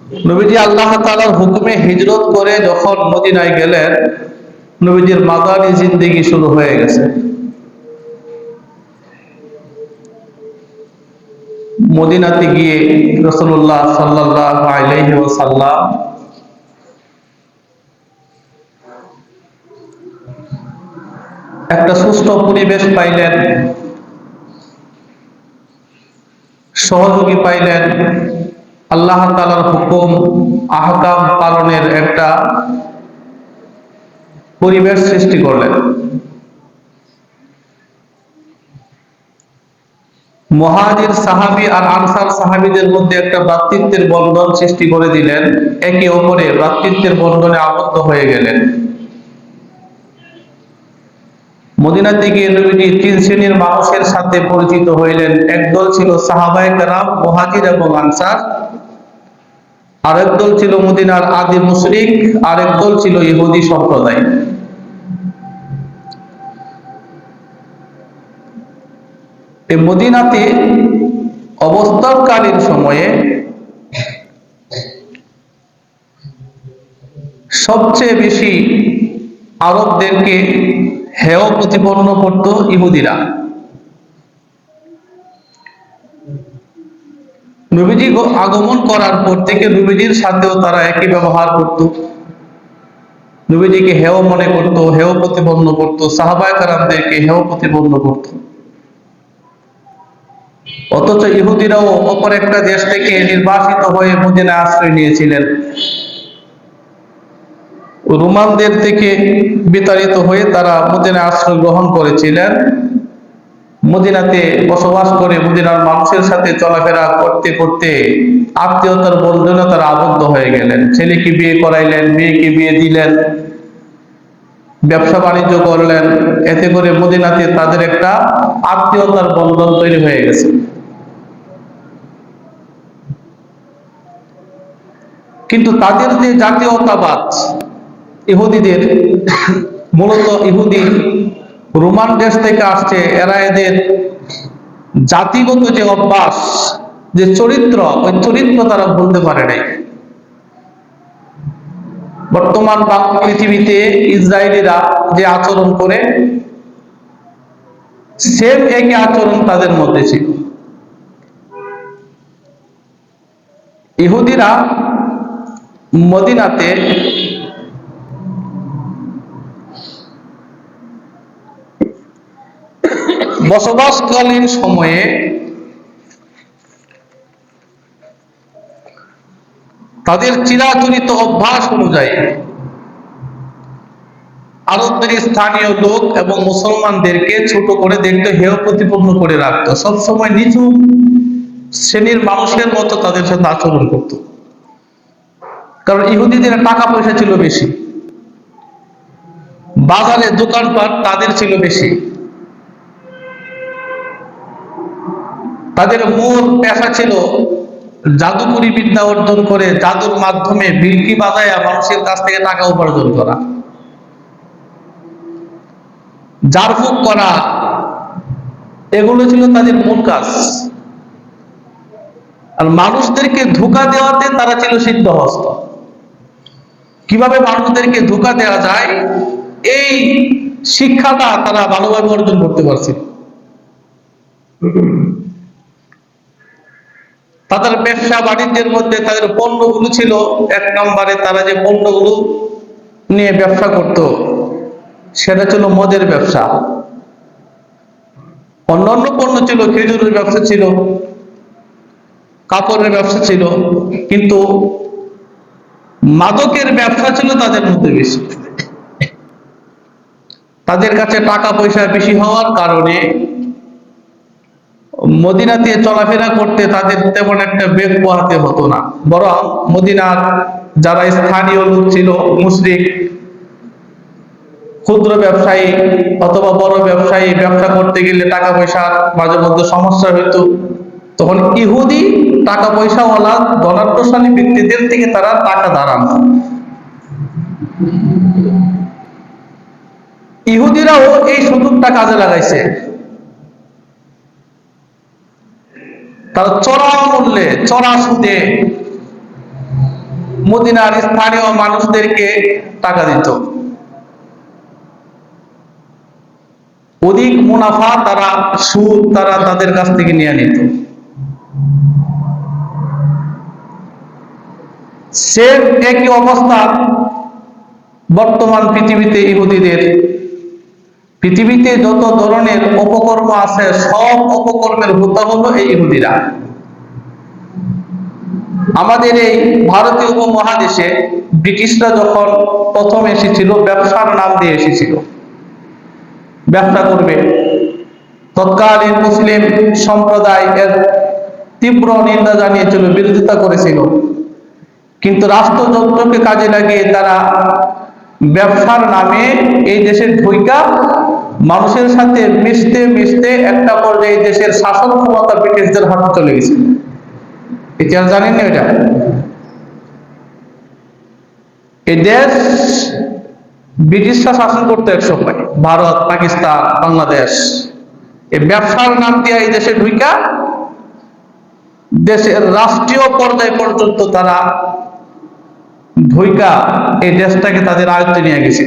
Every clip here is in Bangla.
নবীজি আল্লাহ তাআলার হুকুমে হিজরত করে যখন মদিনায় গেলেন, নবীজির মাদানী জিন্দেগি শুরু হয়ে গেছে। মদিনাতে গিয়ে রাসূলুল্লাহ সাল্লাল্লাহু আলাইহি ওয়াসাল্লাম একটা সুস্থ পরিবেশ পাইলেন, সহযোগী পাইলেন, আল্লাহ তাআলার হুকুম আহকাম পালনের একটা পরিবেশ সৃষ্টি করলেন। মুহাজির সাহাবী আর আনসার সাহাবীদের মধ্যে একটা ভ্রাতৃত্বের বন্ধন সৃষ্টি করে দিলেন, একে অপরে ভ্রাতৃত্বের বন্ধনে আবদ্ধ হয়ে গেলেন। মদিনাতে গিয়ে নবীজি তিন শ্রেণীর মানুষের সাথে পরিচিত হইলেন। একদল ছিল সাহাবায়ে কেরাম, মুহাজির এবং আনসার, আরেক দল ছিল মদিনার আদি মুশরিক, আরেক দল ছিল ইহুদি সম্প্রদায়। এই মদিনাতে অবস্থানকালীন সময়ে সবচেয়ে বেশি আরবদেরকে হেয় প্রতিপন্ন করত ইহুদিরা। নবীজি আগমন করার পর থেকে নবীজির সাথেও তারা একই ব্যবহার করত, নবীজিকে হেয় মনে করত, হেয় প্রতিপন্ন করত, সাহাবায়ে কেরামদেরকে হেয় প্রতিপন্ন করত। অথচ ইহুদিরাও অপর একটা দেশ থেকে নির্বাসিত হয়ে মদিনায় আশ্রয় নিয়েছিলেন। রোমানদের থেকে বিতাড়িত হয়ে তারা মদিনায় আশ্রয় গ্রহণ করেছিলেন। মদিনাতে বসবাস করে মদিনার মানুষের সাথে চলাফেরা করতে করতে আত্মীয়তার বন্ধনে তারা আবদ্ধ হয়ে গেলেন। ছেলেকে বিয়ে করাইলেন, মেয়েকে বিয়ে দিলেন, ব্যবসা বাণিজ্য করলেন। এতে করে মদিনাতে তাদের একটা আত্মীয়তার বন্ধন তৈরি হয়ে গেছে। কিন্তু তাদের যে জাতীয়তাবাদ, ইহুদিদের, মূলত ইহুদি রোমান দেশ থেকে আসছে, এরা এদের জাতিগত যে অভ্যাস, যে চরিত্র, ওই চরিত্র তারা ভুলতে পারে নাই। বর্তমান পৃথিবীতে ইসরায়েলিরা যে আচরণ করে, সেম একই আচরণ তাদের মধ্যে ছিল। ইহুদিরা মদিনাতে বসবাসকালীন সময়ে তাদের চিরাচরিত অভ্যাস অনুযায়ী আরবদের স্থানীয় লোক এবং মুসলমানদেরকে ছোট করে দেখতে, হেয় প্রতিপন্ন করে রাখত, সবসময় নিচু শ্রেণীর মানুষের মতো তাদের সাথে আচরণ করত। কারণ ইহুদিদের টাকা পয়সা ছিল বেশি, বাজারে দোকানপাট তাদের ছিল বেশি, তাদের মূল পেশা ছিল জাদুকরি বিদ্যা অর্জন করে জাদুর মাধ্যমে বিলকি বাজায়া মানুষের কাছ থেকে টাকা উপার্জন করা, জারফুক করা, এগুলো ছিল তাদের মূল কাজ। আর মানুষদেরকে ধোঁকা দেওয়াতে তারা ছিল সিদ্ধহস্ত। কিভাবে মানুষদেরকে ধোঁকা দেওয়া যায়, এই শিক্ষাটা তারা ভালোভাবে অর্জন করতে পারছে। তাদের ব্যবসা বাণিজ্যের মধ্যে তাদের পণ্যগুলো ছিল এক নম্বরে। তারা যে পণ্যগুলো নিয়ে ব্যবসা করত সেটা ছিল মদের ব্যবসা। অন্যান্য পণ্য ছিল, খেজুরের ব্যবসা ছিল, কাপড়ের ব্যবসা ছিল, কিন্তু মাদকের ব্যবসা ছিল তাদের মধ্যে বেশি। তাদের কাছে টাকা পয়সা বেশি হওয়ার কারণে মদিনাতে চলাফেরা করতে তাদের তেমন একটা বেগ পোহাতে হতো না, বরং মদিনার যারা স্থানীয় লোক ছিল, মুশরিক, ক্ষুদ্র ব্যবসায়ী অথবা বড় ব্যবসায়ী, ব্যবসা করতে গেলে টাকা পয়সার মাঝে মধ্যে সমস্যা হইতো। তখন ইহুদি টাকা পয়সাওয়ালা ধনাঢ্যশালী ব্যক্তিদের থেকে তারা টাকা ধার আনত। ইহুদিরাও এই সুযোগটা কাজে লাগাইছে। তারা চড়া মূল্যে, চড়া সুদে মদিনার স্থানীয় মানুষদেরকে টাকা দিত। অধিক মুনাফা সুদ তারা তাদের কাছ থেকে নিয়ে নিত। সেম একই অবস্থা বর্তমান পৃথিবীতে ইহুদিদের। পৃথিবীতে যত ধরনের অপকর্ম আছে সব অপকর্মের হোতা হলো এই ইহুদিরা। আমাদের এই ভারতীয় উপমহাদেশে ব্রিটিশরা যখন প্রথম এসেছিল, ব্যবসার নাম দিয়ে এসেছিল, ব্যবসা করবে। তৎকালীন মুসলিম সম্প্রদায় এর তীব্র নিন্দা জানিয়েছিল, বিরোধিতা করেছিল। কিন্তু রাষ্ট্রযন্ত্রকে কাজে লাগিয়ে তারা ব্যবসার নামে এই দেশের ঢুইকা মানুষের সাথে মিশতে মিশতে একটা পর্যায়ে দেশের শাসন ক্ষমতা ব্রিটিশদের হাতে চলে গেছে। ইতিহাস জানেন না এটা? এই দেশ ব্রিটিশরা শাসন করতো এক সময়, ভারত, পাকিস্তান, বাংলাদেশ। এই ব্যবসার নাম দিয়ে এই দেশে ঢুইকা দেশের রাষ্ট্রীয় পর্যায় পর্যন্ত তারা ঢুইকা এই দেশটাকে তাদের আয়ত্তে নিয়ে গেছে।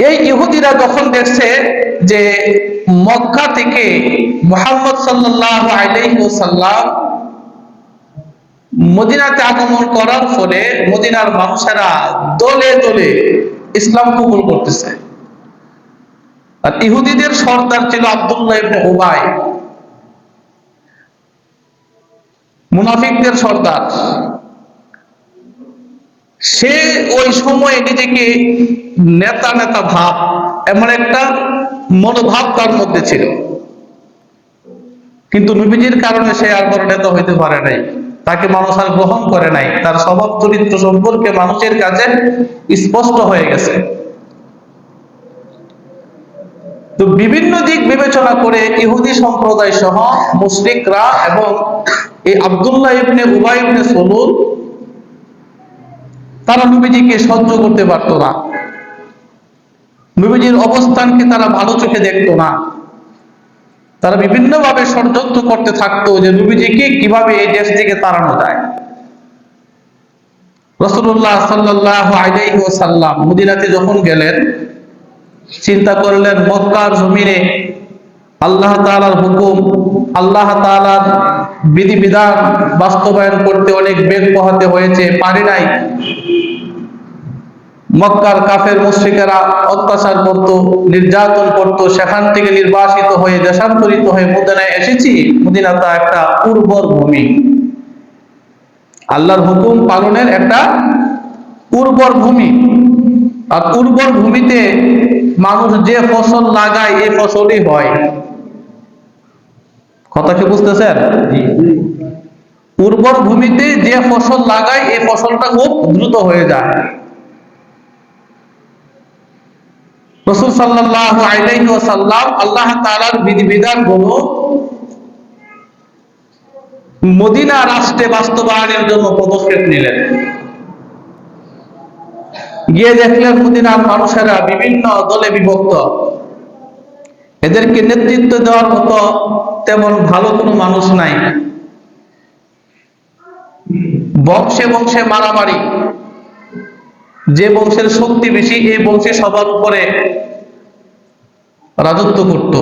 এই ইহুদিরা যখন দেখছে যে মক্কা থেকে মুহাম্মদ সাল্লাল্লাহু আলাইহি ওয়াসাল্লাম মদিনাতে আগমন করার ফলে মদিনার মানুষেরা দলে দলে ইসলাম কবুল করতেছে। আর ইহুদিদের সর্দার ছিল আব্দুল্লাহ ইবনে উবাই, মুনাফিকদের সর্দার। সে ওই সময়ে নিজেকে নেতা নেতা ভাব, এমন একটা মনোভাব তার মধ্যে ছিল। কিন্তু নবীজির কারণে সে আর বড় নেতা হইতে পারে নাই, তাকে মানুষ আর গ্রহণ করে নাই। তার স্বভাব চরিত্র সম্পর্কে মানুষের কাছে স্পষ্ট হয়ে গেছে। তো বিভিন্ন দিক বিবেচনা করে ইহুদি সম্প্রদায় সহ মুশরিকরা এবং এই আব্দুল্লাহ ইবনে উবাই ইবনে সলুল তারা নবীজিকে সহ্য করতে পারত না। নবীজির অবস্থানকে তারা ভালো চোখে দেখত না। তারা বিভিন্নভাবে ষড়যন্ত্র করতে থাকতো যে নবীজিকে কিভাবে এই দেশ থেকে তাড়ানো যায়। রাসূলুল্লাহ সাল্লাল্লাহু আলাইহি ওয়াসাল্লাম মদিনাতে যখন গেলেন, চিন্তা করলেন মক্কার জমিনে আল্লাহ তাআলার হুকুম, আল্লাহ তাআলার বিধিবিধান বাস্তবায়ন করতে অনেক বেগ পোহাতে হয়েছে, পারি নাই। মক্কার কাফের মুশরিকেরা অত্যাচার করত, নির্যাতন করত। সেখান থেকে নির্বাসিত হয়ে দেশান্তরিত হয়ে মদিনায় এসেছি। মদিনাটা একটা উর্বর ভূমি, আল্লাহর হুকুম পালনের একটা উর্বর ভূমি। আর উর্বর ভূমিতে মানুষ যে ফসল লাগায় এই ফসলই হয়। কথা কি বুঝতেছেন? উর্বর ভূমিতে যে ফসল লাগায় এই ফসলটা খুব দ্রুত হয়ে যায়। রাসূল সাল্লাল্লাহু আলাইহি ওয়াসাল্লাম আল্লাহ তাআলার বিধিবিধানগুলো মদিনা রাষ্ট্রে বাস্তবায়নের জন্য পদক্ষেপ নিলেন। গিয়ে দেখলেন মদিনার মানুষেরা বিভিন্ন দলে বিভক্ত। এদেরকে নেতৃত্ব দেওয়ার মতো তেমন ভালো কোনো মানুষ নাই। বংশে বংশে মারামারি, যে বংশের শক্তি বেশি এই বংশে সবার উপরে রাজত্ব করত।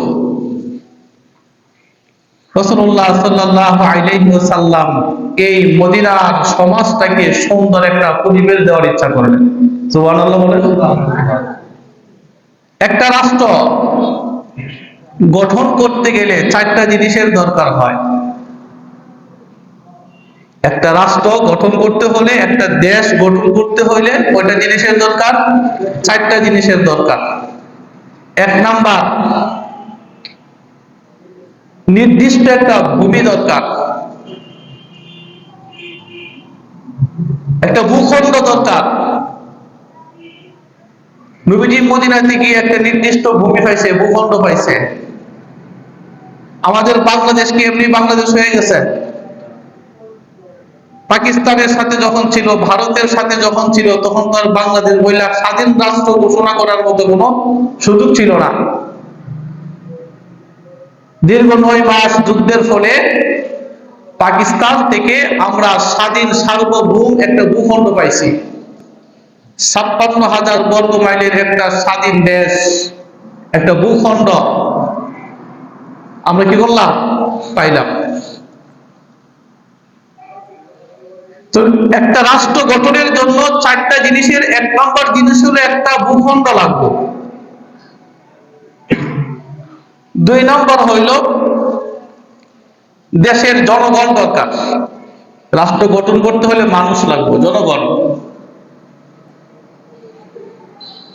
রাসূলুল্লাহ সাল্লাল্লাহু আলাইহি ওয়াসাল্লাম এই মদিনার সমাজটাকে সুন্দর একটা পরিবেশ দেওয়ার ইচ্ছা করলেন। সুবহানাল্লাহ বলেন। একটা রাষ্ট্র গঠন করতে গেলে চারটা জিনিসের দরকার হয়। একটা রাষ্ট্র গঠন করতে হলে, একটা দেশ গঠন করতে হলে কয়টা জিনিসের দরকার? চারটা জিনিসের দরকার। এক নাম্বার, নির্দিষ্ট একটা ভূমি দরকার, একটা ভূখণ্ড দরকার। নবীজি মদিনাতে গিয়ে একটা নির্দিষ্ট ভূমি পাইছে, ভূখণ্ড পাইছে। আমাদের বাংলাদেশ কি এমনি বাংলাদেশ হয়ে গেছে? পাকিস্তানের সাথে যখন ছিল, ভারতের সাথে যখন ছিল, তখন তার বাংলাদেশ বইলা স্বাধীন রাষ্ট্র ঘোষণা করার মতো কোনো সুযোগ ছিল না। দীর্ঘ 9 মাস যুদ্ধের ফলে পাকিস্তান থেকে আমরা স্বাধীন সার্বভৌম একটা ভূখণ্ড পাইছি। 56,000 বর্গ মাইলের একটা স্বাধীন দেশ, একটা ভূখণ্ড আমরা কি করলাম? পাইলাম। তো একটা রাষ্ট্র গঠনের জন্য 4টা জিনিসের 1 নম্বর জিনিস হলো একটা ভূখণ্ড লাগবে। 2 নম্বর হইল দেশের জনগণ দরকার। রাষ্ট্র গঠন করতে হলে মানুষ লাগবে, জনগণ।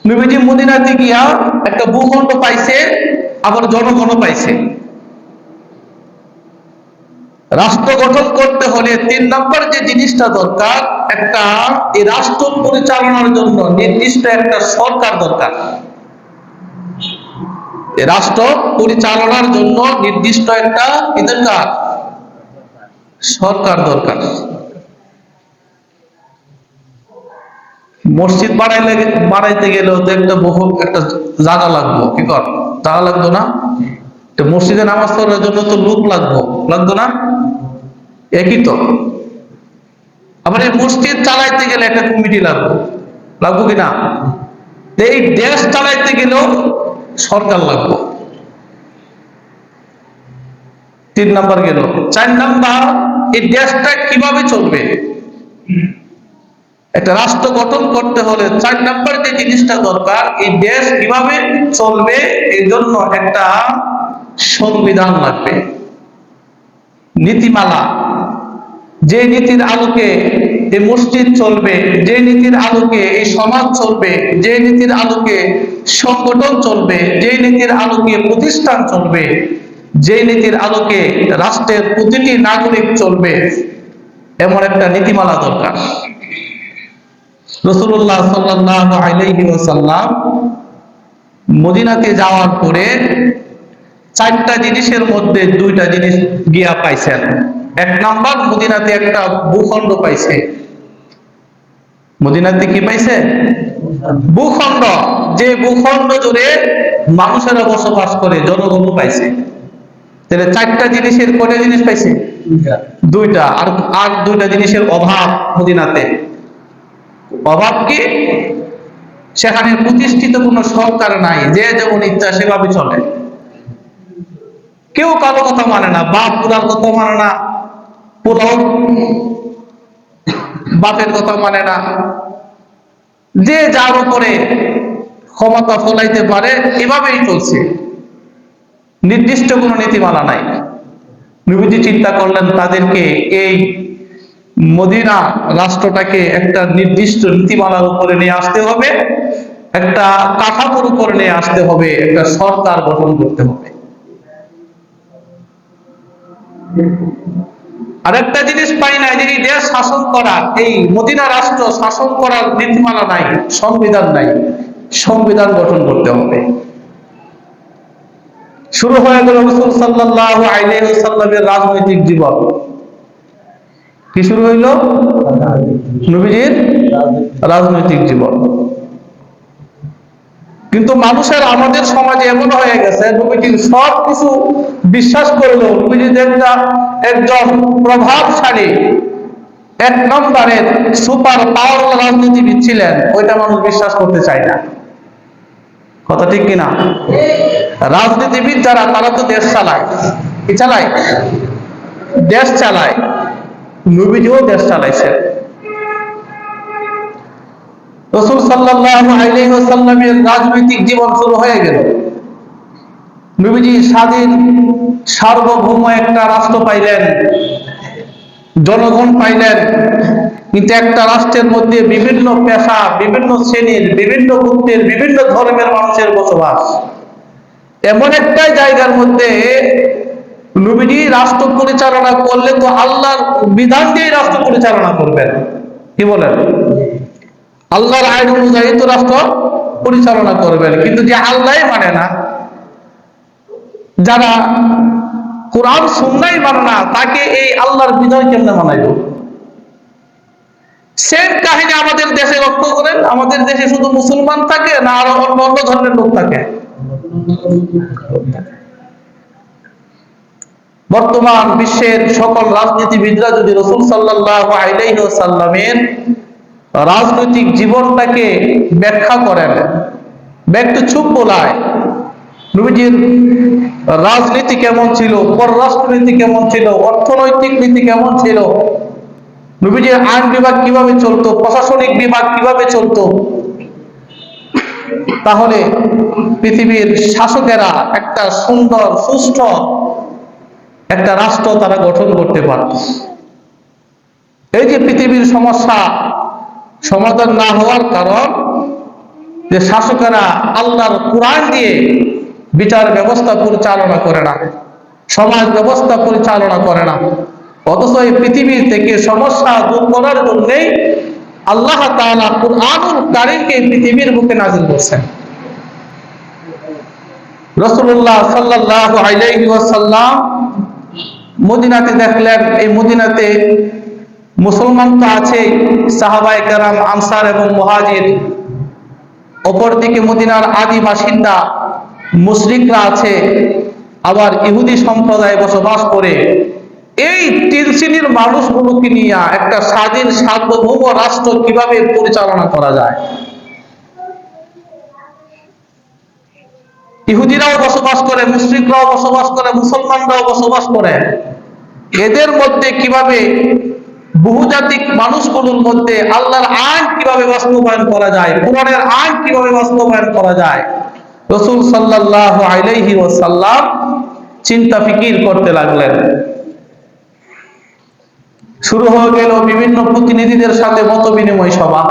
নবীজি মদিনাতে গিয়া একটা ভূখণ্ড পাইছে, আবার জনগণও পাইছে। রাষ্ট্র গঠন করতে হলে 3 নম্বর যে জিনিসটা দরকার, একটা এই রাষ্ট্র পরিচালনার জন্য নির্দিষ্ট একটা সরকার দরকার। এই রাষ্ট্র পরিচালনার জন্য নির্দিষ্ট একটা কি দরকার? সরকার দরকার। মসজিদ বানাইতে গেলেও তো একটা জায়গা লাগবো, কি কর? জায়গা লাগতো না? মসজিদে নামাজ পড়ার জন্য তো লোক লাগতো না? একই তো। আবার এই মসজিদ চালাইতে গেলে একটা কমিটি লাগবো কিনা? এই দেশ চালাইতে গেলেও সরকার লাগবে। 3 নাম্বার গেল। 4 নাম্বার, এই দেশটা কিভাবে চলবে? একটা রাষ্ট্র গঠন করতে হলে 4 নাম্বার যে জিনিসটা দরকার, এই দেশ কিভাবে চলবে এই জন্য একটা সংবিধান লাগবে, নীতিমালা। যে নীতির আলোকে এই মসজিদ চলবে, যে নীতির আলোকে এই সমাজ চলবে, যে নীতির আলোকে সংগঠন চলবে, যে নীতির আলোকে প্রতিষ্ঠান চলবে, যে নীতির আলোকে রাষ্ট্রের প্রতিটি নাগরিক চলবে, এমন একটা নীতিমালা দরকার। রাসূলুল্লাহ সাল্লাল্লাহু আলাইহি ওয়াসাল্লাম মদিনাতে যাওয়ার পরে 4টা জিনিসের মধ্যে 2টা জিনিস গিয়া পাইছেন। 1 নাম্বার, মদিনাতে একটা ভূখণ্ড পাইছে। মদিনাতে কি পাইছে? ভূখণ্ড। যে ভূখণ্ড জুড়ে মানুষেরা বসবাস করে, জনগণ পাইছে। তাহলে 4টা জিনিসের কয়টা জিনিস পাইছে? 2টা। আর 2টা জিনিসের অভাব মদিনাতে। অভাব কি? সেখানে প্রতিষ্ঠিত কোনো সরকার নাই, যে যেমন ইচ্ছা সেভাবে চলে। কেউ কারো কথা মানে না, বাপ পুরার কথা মানে না, পুরাও বাপের কথা মানে না। যে যার উপরে ক্ষমতা ফলাইতে পারে, এভাবেই চলছে। নির্দিষ্ট কোনো নীতিমালা নাই। নবীজি চিন্তা করলেন তাদেরকে এই মদিনা রাষ্ট্রটাকে একটা নির্দিষ্ট নীতিমালার উপরে নিয়ে আসতে হবে, একটা কাঠামোর উপরে নিয়ে আসতে হবে, একটা সরকার গঠন করতে হবে। আরেকটা জিনিস পাই না, যে দেশ শাসন করা, এই মদিনা রাষ্ট্র শাসন করার নীতিমালা নাই, সংবিধান নাই। সংবিধান গঠন করতে হবে। শুরু হয়ে গেল রাসূল সাল্লাল্লাহু আলাইহি ওয়াসাল্লামের রাজনৈতিক জীবন। কি শুরু হইল? নবীজির রাজনৈতিক জীবন। কিন্তু মানুষের, আমাদের সমাজে এমন হয়ে গেছে, নবীজির সব কিছু বিশ্বাস করলেও নবীজি একজন প্রভাবশালী 1 নম্বরের সুপার পাওয়ার রাজনীতিবিদ ছিলেন, ওইটা মানুষ বিশ্বাস করতে চায় না। কথা ঠিক কিনা? রাজনীতিবিদ যারা, তারা তো দেশ চালায়। কি চালায়? দেশ চালায়। নবীজিও দেশ চালাইছেন। রাসূল সাল্লাল্লাহু আলাইহি ওয়াসাল্লামের রাজনৈতিক জীবন শুরু হয়ে গেল। নবীজি স্বাধীন সার্বভৌম একটা রাষ্ট্র পাইলেন, জনগণ পাইলেন। কিন্তু একটা রাষ্ট্রের মধ্যে বিভিন্ন পেশা, বিভিন্ন শ্রেণীর, বিভিন্ন গোত্রের, বিভিন্ন ধর্মের মানুষের বসবাস। এমন একটা জায়গার মধ্যে নবীজি রাষ্ট্র পরিচালনা করলে তো আল্লাহর বিধান দিয়ে রাষ্ট্র পরিচালনা করবেন। কি বলেন? আল্লাহর আইন অনুযায়ী তো রাষ্ট্র পরিচালনা করবেন। কিন্তু যে আল্লাহ মানে না, যারা কোরআন সুন্নাহই মানে না, তাকে এই আল্লাহর বিধান কেমনে মানাইব? সেম কাহিনী আমাদের দেশে লক্ষ্য করেন। আমাদের দেশে শুধু মুসলমান থাকে না আরো অন্য ধর্মের লোক থাকে? বর্তমান বিশ্বের সকল রাজনীতিবিদরা যদি রাসূল সাল্লাল্লাহু আলাইহি ওয়াসাল্লামের রাজনৈতিক জীবনটাকে ব্যাখ্যা করেন বা একটু চুপ বলায়, নবীজির রাজনীতি কেমন ছিল, পররাষ্ট্রনীতি কেমন ছিল, অর্থনৈতিক নীতি কেমন ছিল, নবীজির আইন বিভাগ কিভাবে চলতো, প্রশাসনিক বিভাগ কিভাবে চলতো, তাহলে পৃথিবীর শাসকেরা একটা সুন্দর সুষ্ঠু একটা রাষ্ট্র তারা গঠন করতে পারত। এই যে পৃথিবীর সমস্যা সমাধান না হওয়ার কারণ, যে শাসকেরা আল্লাহর কোরআন দিয়ে বিচার ব্যবস্থা পরিচালনা করে না, সমাজ ব্যবস্থা পরিচালনা করে না। অথচ এই পৃথিবীর থেকে সমস্যা দূর করার জন্যই আল্লাহ তাআলা কুরআনুল কারীমকে পৃথিবীর বুকে নাযিল করছেন। রাসূলুল্লাহ সাল্লাল্লাহু আলাইহি ওয়াসাল্লাম মদিনাতে দেখলেন, এই মদিনাতে মুসলমান তো আছে, সাহাবায়ে কেরাম, আনসার এবং মুহাজির, অপরদিকে মদিনার আদি বাসিন্দা মুশরিকরা আছে, আবার ইহুদি সম্প্রদায় বসবাস করে। এই তিন শ্রেণীর মানুষগুলোকে নিয়ে একটা স্বাধীন সার্বভৌম রাষ্ট্র কিভাবে পরিচালনা করা যায়? ইহুদিরাও বসবাস করে, মুশরিকরাও বসবাস করে, মুসলমানরাও বসবাস করে। এদের মধ্যে কিভাবে বহুজাতিক মানুষগুলোর মধ্যে আল্লাহর আইন কিভাবে বাস্তবায়ন করা যায়, কোরআনের আইন কিভাবে বাস্তবায়ন করা যায়, রাসূল সাল্লাল্লাহু আলাইহি ওয়াসাল্লাম চিন্তা ফিকির করতে লাগলেন। শুরু হয়ে গেল বিভিন্ন প্রতিনিধিদের সাথে মত বিনিময় সভা।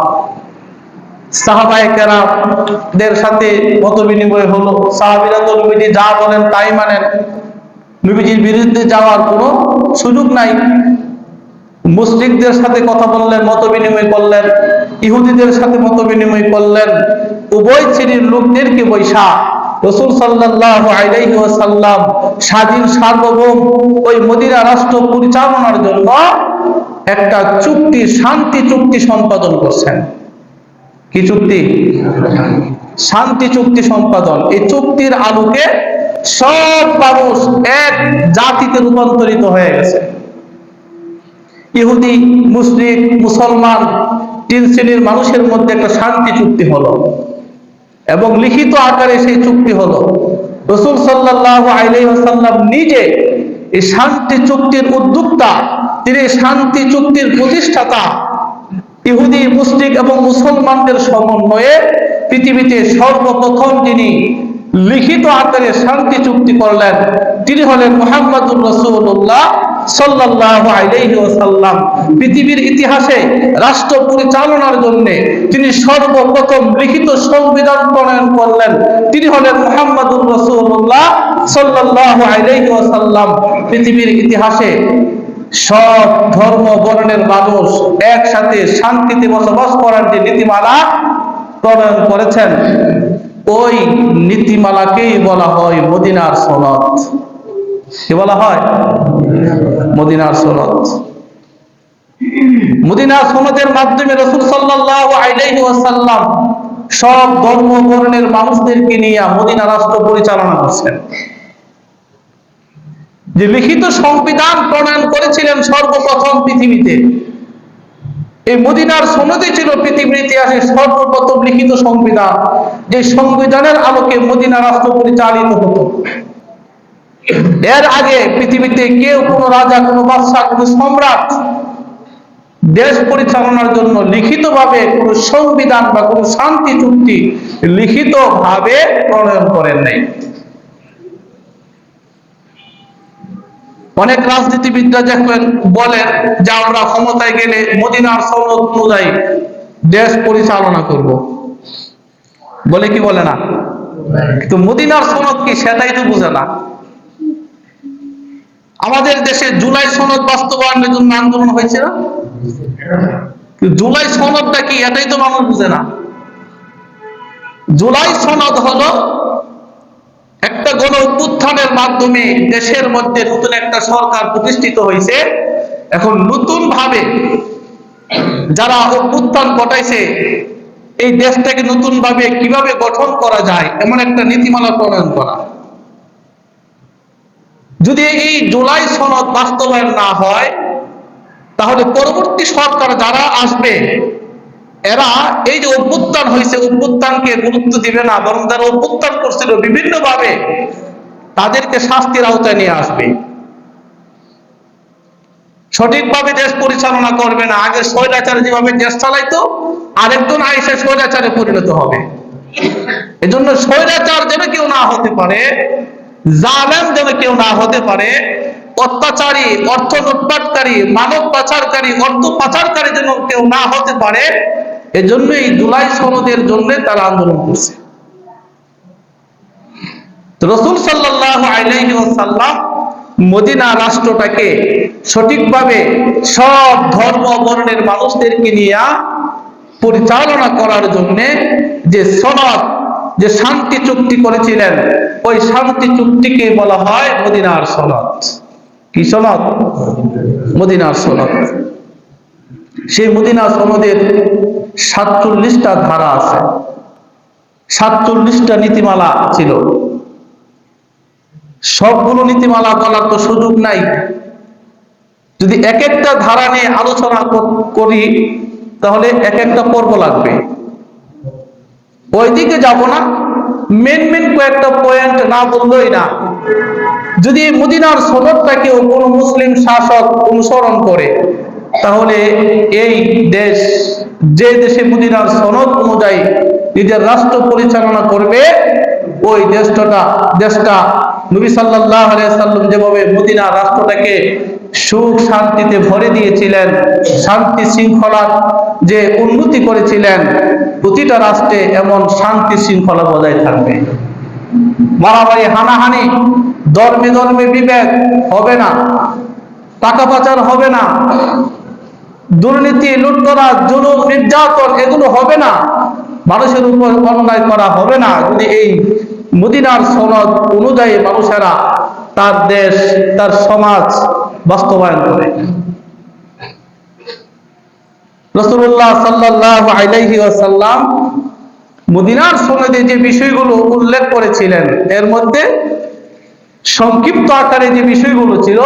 সাহাবায়ে কেরামদের সাথে মত বিনিময় হলো। সাহাবীরা তো নবীজি যা বলেন তাই মানেন, নবীজির বিরুদ্ধে যাওয়ার কোনো সুযোগ নাই। মুশরিকদের সাথে কথা বললেন, মত বিনিময় করলেন, ইহুদিদের সাথে মত বিনিময় করলেন। উভয় শ্রেণীর লোকদেরকে বৈশা রাসূল সাল্লাল্লাহু আলাইহি ওয়াসাল্লাম স্বাধীন সার্বভৌম ওই মদিনা রাষ্ট্র পরিচালনার জন্য একটা চুক্তি, শান্তি চুক্তি সম্পাদন করছেন। কি চুক্তি? শান্তি চুক্তি সম্পাদন। এই চুক্তির আলোকে সব মানুষ এক জাতিতে রূপান্তরিত হয়ে গেছে। ইহুদি, মুশরিক, মুসলমান তিন শ্রেণীর মানুষের মধ্যে একটা শান্তি চুক্তি হলো এবং লিখিত আকারে সেই চুক্তি হলো। রাসূল সাল্লাল্লাহু আলাইহি ওয়াসাল্লাম নিজে এই শান্তি চুক্তির উদ্যোক্তা, তিনি শান্তি চুক্তির প্রতিষ্ঠাতা। ইহুদি, মুশরিক এবং মুসলমানদের সমন্বয়ে পৃথিবীতে সর্বপ্রথম যিনি লিখিত আকারে শান্তি চুক্তি করলেন তিনি হলেন মুহাম্মদুর রাসূলুল্লাহ সাল্লাল্লাহু আলাইহি ওয়াসাল্লাম। পৃথিবীর ইতিহাসে রাষ্ট্র পরিচালনার জন্য তিনি সর্বপ্রথম লিখিত সংবিধান প্রণয়ন করলেন, তিনি হলেন মুহাম্মদুর রাসূলুল্লাহ সাল্লাল্লাহু আলাইহি ওয়াসাল্লাম। পৃথিবীর ইতিহাসে সব ধর্ম বর্ণের মানুষ একসাথে শান্তিতে বসবাস করার যে নীতিমালা প্রণয়ন করেছেন, ওই নীতিমালাকেই বলা হয় মদিনার সনদ। কি বলা হয়? মদিনার সনদ। মদিনার সনদের মাধ্যমে রাসূল সাল্লাল্লাহু আলাইহি ওয়াসাল্লাম সব ধর্ম বর্ণের মানুষদেরকে নিয়ে মদিনা রাষ্ট্র পরিচালনা করছেন। যে লিখিত সংবিধান প্রণয়ন করেছিলেন সর্বপ্রথম পৃথিবীতে, এই মদিনার সনদে ছিল পৃথিবীর ইতিহাসে সর্বপ্রথম লিখিত সংবিধান, যে সংবিধানের আলোকে মদিনা রাষ্ট্র পরিচালিত হতো। এর আগে পৃথিবীতে কেউ, কোনো রাজা, কোনো বাদশা, কোনো সম্রাট দেশ পরিচালনার জন্য লিখিতভাবে কোনো সংবিধান বা কোনো শান্তি চুক্তি লিখিতভাবে প্রণয়ন করেন নাই। অনেক রাজনীতিবিদরা দেখবেন বলেন যে আমরা ক্ষমতায় গেলে মদিনার সনদ অনুযায়ী দেশ পরিচালনা করব, বলে কি বলে না? কিন্তু মদিনার সনদ কি সেটাই তো বুঝে না। আমাদের দেশে জুলাই সনদ বাস্তবায়নের জন্য আন্দোলন হয়েছে না? জুলাই সনদটা কি এটাই তো মানুষ বুঝে না। জুলাই সনদ হলো একটা গণ অভ্যুত্থানের মাধ্যমে দেশের মধ্যে নতুন একটা সরকার প্রতিষ্ঠিত হয়েছে। এখন নতুন ভাবে যারা অভ্যুত্থান ঘটাইছে, এই দেশটাকে নতুন ভাবে কিভাবে গঠন করা যায় এমন একটা নীতিমালা প্রণয়ন করা। যদি এই জুলাই সনদ বাস্তবায়ন না হয়, তাহলে পরবর্তী সরকার যারা আসবে এরা এই যে অভ্যুত্থান হয়েছে, অভ্যুত্থানকে গুরুত্ব দিবে না, বরং যারা অভ্যুত্থান করছিল বিভিন্ন ভাবে তাদেরকে শাস্তির আওতায় নিয়ে আসবে, সঠিকভাবে দেশ পরিচালনা করবে না। আগে স্বৈরাচার যেভাবে দেশ চালাইতো, আরেকজন আইসে স্বৈরাচারে পরিণত হবে। এজন্য স্বৈরাচার যেন কেউ না হতে পারে, জালেম যেন কেউ না হতে পারে, অত্যাচারী, অর্থ লুটপাটকারী, মানব পাচারকারী, অর্থ পাচারকারী যেন কেউ না হতে পারে, এজন্য এই জুলাই সনদের জন্য তারা আন্দোলন করছে। রাসূল সাল্লাল্লাহু আলাইহি ওয়াসাল্লাম মদিনা রাষ্ট্রটাকে সঠিকভাবে সব ধর্ম বর্ণের মানুষদেরকে নিয়ে পরিচালনা করার জন্য যে সনদ, যে শান্তি চুক্তি করেছিলেন, ওই শান্তি চুক্তিকে বলা হয় মদিনার সনদ। কি সনদ? মদিনার সনদ। সেই মদিনা সনদের 47টা ধারা আছে, 47টা নীতিমালা ছিল। সবগুলো নীতিমালা বলার তো সুযোগ নাই। যদি এক একটা ধারা নিয়ে আলোচনা করি তাহলে এক একটা পর্ব লাগবে। ওইদিকে যাব না, মেন কয়েকটা পয়েন্ট না বললেই না। যদি মদিনার সনদটাকেও কোনো মুসলিম শাসক অনুসরণ করে, তাহলে এই দেশ, যে দেশে মদিনার সনদ অনুযায়ী নিজের রাষ্ট্র পরিচালনা করবে, ওই দেশটা নবী সাল্লাল্লাহু আলাইহি সাল্লাম যেভাবে মদিনা রাষ্ট্রটাকে সুখ শান্তিতে ভরে দিয়েছিলেন, শান্তি শৃঙ্খলার যে উন্নতি করেছিলেন, প্রতিটা রাষ্ট্রে এমন শান্তি শৃঙ্খলা বজায় থাকবে। মারামারি, হানাহানি, ধর্মে বিভেদ হবে না, টাকা পাচার হবে না, দুর্নীতি, লুটতরা, জুলুম, নির্যাতন এগুলো হবে না, মানুষের উপর অন্যায় করা হবে না, যদি এই মদিনার সনদ অনুযায়ী মানুষেরা তার দেশ, তার সমাজ বাস্তবায়ন করে। রাসূলুল্লাহ সাল্লাল্লাহু আলাইহি ওয়াসাল্লাম মদিনার সনদে যে বিষয়গুলো উল্লেখ করেছিলেন, এর মধ্যে সংক্ষিপ্ত আকারে যে বিষয়গুলো ছিল,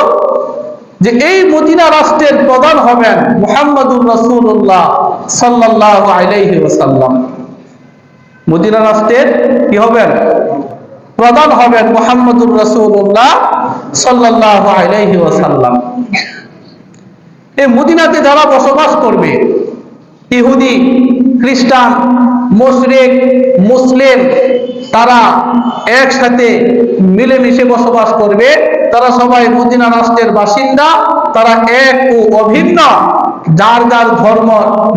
যে এই মদিনা রাষ্ট্রের প্রধান হবেন মুহাম্মদুর রাসূলুল্লাহ সাল্লাল্লাহু আলাইহি ওয়াসাল্লাম। মদিনা রাষ্ট্রের কি হবেন? প্রধান হবেন মুহাম্মদুর রাসূলুল্লাহ সাল্লাল্লাহু আলাইহি ওয়াসাল্লাম। এই মদিনাতে যারা বসবাস করবে, ইহুদি, খ্রিস্টান, মুশরিক, মুসলিম, তারা একসাথে মিলেমিশে বসবাস করবে। তারা সবাই মদিনা রাষ্ট্রের বাসিন্দা, তারা এক ও অভিন্ন, যার যার ধর্ম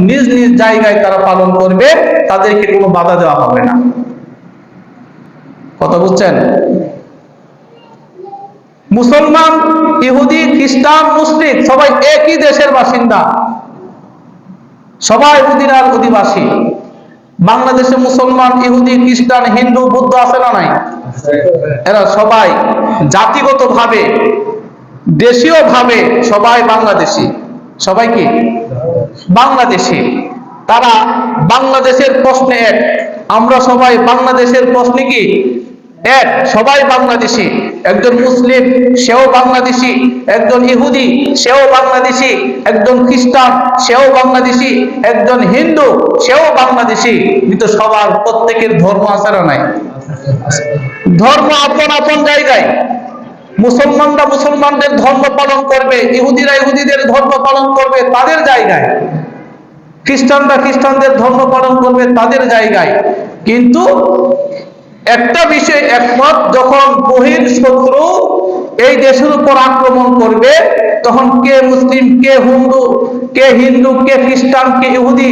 নিজ নিজ জায়গায় তারা পালন করবে, তাদেরকে কোনো বাধা দেওয়া হবে না। কথা বুঝছেন? মুসলমান, ইহুদি, খ্রিস্টান, মুসলিম সবাই একই দেশের বাসিন্দা, সবাই মদিনার অধিবাসী। বাংলাদেশে মুসলমান, ইহুদি, খ্রিস্টান, হিন্দু, বৌদ্ধ আছে না নাই? এরা সবাই জাতিগতভাবে, দেশীয়ভাবে সবাই বাংলাদেশী। সবাই কি বাংলাদেশী? তারা বাংলাদেশের প্রশ্নে এক, আমরা সবাই বাংলাদেশের প্রশ্নে কি এক, সবাই বাংলাদেশী। একজন মুসলিম সেও বাংলাদেশী, একজন ইহুদি সেও বাংলাদেশী, একজন খ্রিস্টান সেও বাংলাদেশী, একজন হিন্দু সেও বাংলাদেশী। কিন্তু সবার প্রত্যেকের ধর্ম আছে না নাই? ধর্ম আপন আপন জায়গায়। মুসলমানরা মুসলমানদের ধর্ম পালন করবে, ইহুদিরা ইহুদিদের ধর্ম পালন করবে তাদের জায়গায়, খ্রিস্টানরা খ্রিস্টানদের ধর্ম পালন করবে তাদের জায়গায়। কিন্তু একটা বিষয় একমত, যখন বহির শত্রু এই দেশের উপর আক্রমণ করবে, তখন কে মুসলিম, কে হিন্দু, কে খ্রিস্টান, কে ইহুদি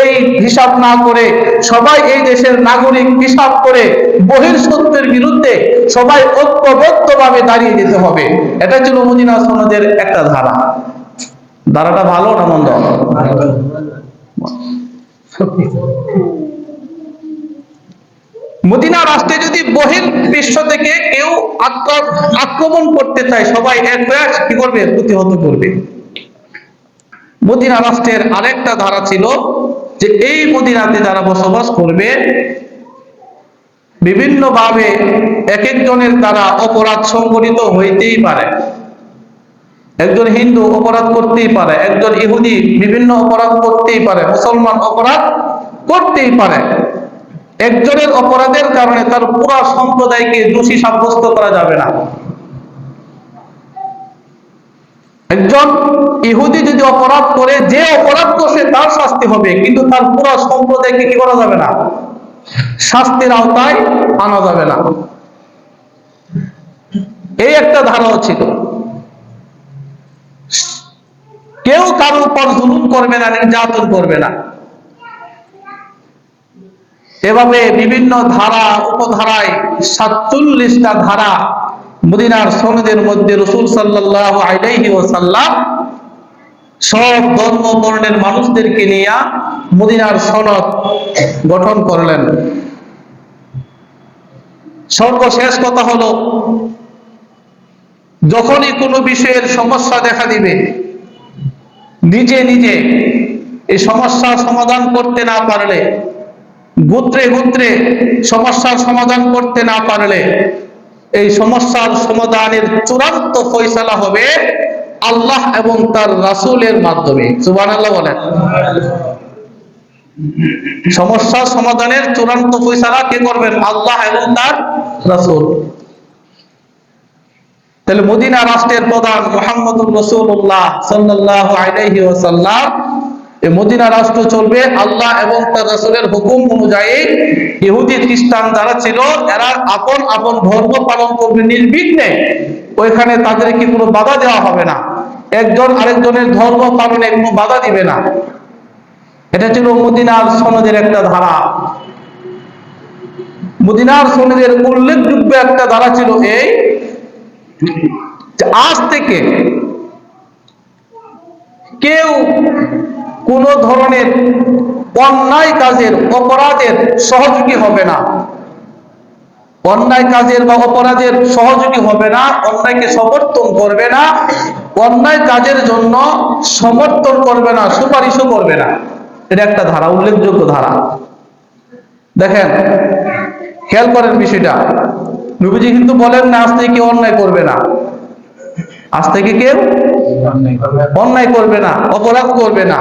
এই হিসাব না করে সবাই এই দেশের নাগরিক হিসাব করে বহির শত্রুর বিরুদ্ধে সবাই ঐক্যবদ্ধভাবে দাঁড়িয়ে যেতে হবে। এটা ছিল মদিনা সনদের একটা ধারা। ধারাটা ভালো না মন্দ? মদিনা রাষ্ট্রে যদি বহির বিশ্ব থেকে কেউ আক্রমণ করতে চায়, সবাই এক হয়ে কি করবে? প্রতিহত করবে। মদিনা রাষ্ট্রের আরেকটা ধারা ছিল যে এই মদিনাতে যারা বসবাস করবে বিভিন্নভাবে এক একজনের দ্বারা অপরাধ সংঘটিত হইতেই পারে। একজন হিন্দু অপরাধ করতেই পারে, একজন ইহুদি বিভিন্ন অপরাধ করতেই পারে, মুসলমান অপরাধ করতেই পারে। একজনের অপরাধের কারণে তার পুরো সম্প্রদায়কে দোষী সাব্যস্ত করা যাবে না। একজন ইহুদি যদি অপরাধ করে, যে অপরাধ করছে তার শাস্তি হবে, কিন্তু তার পুরো সম্প্রদায়কে কি করা যাবে না, শাস্তির আওতায় আনা যাবে না। এই একটা ধারণা ছিল। কেউ কারোর উপর জুলুম করবে না, নির্যাতন করবে না। এভাবে বিভিন্ন ধারা উপধারায় ৪৭টা ধারা মদিনার সনদের মধ্যে রাসূল সাল্লাল্লাহু আলাইহি ওয়াসাল্লাম সব ধর্ম বর্ণের মানুষদেরকে নিয়ে মদিনার সনদ গঠন করলেন। সর্বশেষ কথা হলো, যখনই কোনো বিষয়ের সমস্যা দেখা দিবে, নিজে নিজে এই সমস্যার সমাধান করতে না পারলে, গোত্রে গোত্রে সমস্যার সমাধান করতে না পারলে, এই সমস্যার সমাধানের চূড়ান্ত ফয়সালা হবে আল্লাহ এবং তার রাসূলের মাধ্যমে। সুবহানাল্লাহ বলেন। সমস্যার সমাধানের চূড়ান্ত ফয়সালা কে করবেন? আল্লাহ এবং তার রাসূল। তাহলে মদিনা রাষ্ট্রের প্রধান মুহাম্মদুর রাসূলুল্লাহ সাল্লাল্লাহু আলাইহি ওয়াসাল্লাম, এই মদিনা রাষ্ট্র চলবে আল্লাহ এবং তার রাসূলের হুকুম অনুযায়ী। ইহুদি খ্রিস্টান যারা ছিল, এরা আপন আপন ধর্ম পালন করবে নির্বিঘ্নে, ওইখানে তাদেরকে কোনো বাধা দেওয়া হবে না, একজন আরেকজনের ধর্ম পালনে কোনো বাধা দিবে না। এটা ছিল মদিনার সনদের একটা ধারা। মদিনার সনদের উল্লেখযোগ্য একটা ধারা ছিল এই, আজ থেকে কেউ কোন ধরনের অন্যায় কাজের অপরাধের সহযোগী হবে না, অন্যায় কাজের বা অপরাধের সহযোগী হবে না, অন্যায়কে সমর্থন করবে না, অন্যায় কাজের জন্য সমর্থন করবে না, সুপারিশও করবে না। এটা একটা ধারা, উল্লেখযোগ্য ধারা। দেখেন, খেয়াল করেন বিষয়টা। নবীজি কিন্তু বলেন না আজ থেকে কেউ অন্যায় করবে না, আজ থেকে কেউ অন্যায় করবে না, অপরাধ করবে না।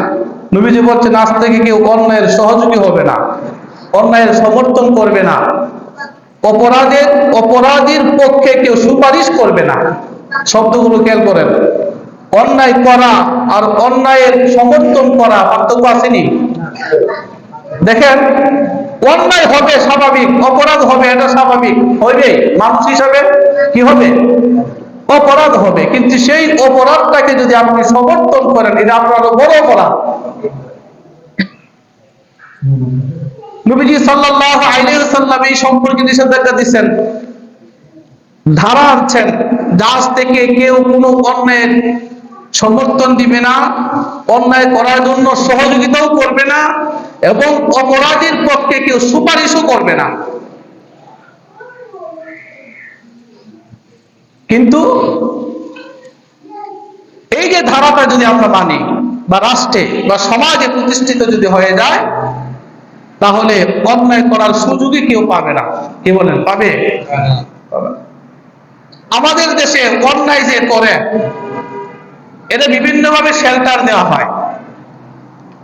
নবীজি বলছেন আজ থেকে কেউ অন্যায়ের সহযোগী হবে না, অন্যায়ের সমর্থন করবে না, অপরাধীর পক্ষে কেউ সুপারিশ করবে না। শব্দগুলো খেয়াল করেন। অন্যায় করা আর অন্যায়ের সমর্থন করা পার্থক্য আসেনি? দেখেন, অন্যায় হবে স্বাভাবিক, অপরাধ হবে এটা স্বাভাবিক, হইবে, মানুষ হিসাবে কি হবে, অপরাধ হবে। কিন্তু সেই অপরাধটাকে যদি আপনি সমর্থন করেন, এটা আপনার বড় অপরাধ। নবীজি সাল্লাল্লাহু আলাইহি ওয়াসাল্লাম এই সম্পর্কে নিষেধাজ্ঞা দিচ্ছেন, ধারা আনছেন, আজ থেকে কেউ কোনো অন্যায়ের সমর্থন দিবে না, অন্যায় করার জন্য সহযোগিতাও করবে না, এবং অপরাধীর পক্ষে কেউ সুপারিশও করবে না। কিন্তু এই যে ধারাটা যদি আমরা মানি বা রাষ্ট্রে বা সমাজে প্রতিষ্ঠিত যদি হয়ে যায়, তাহলে অন্যায় করার সুযোগই কেউ পাবে না। কি বলেন, পাবে? আমাদের দেশে অন্যায় যে করে, এটা বিভিন্নভাবে শেল্টার দেওয়া হয়,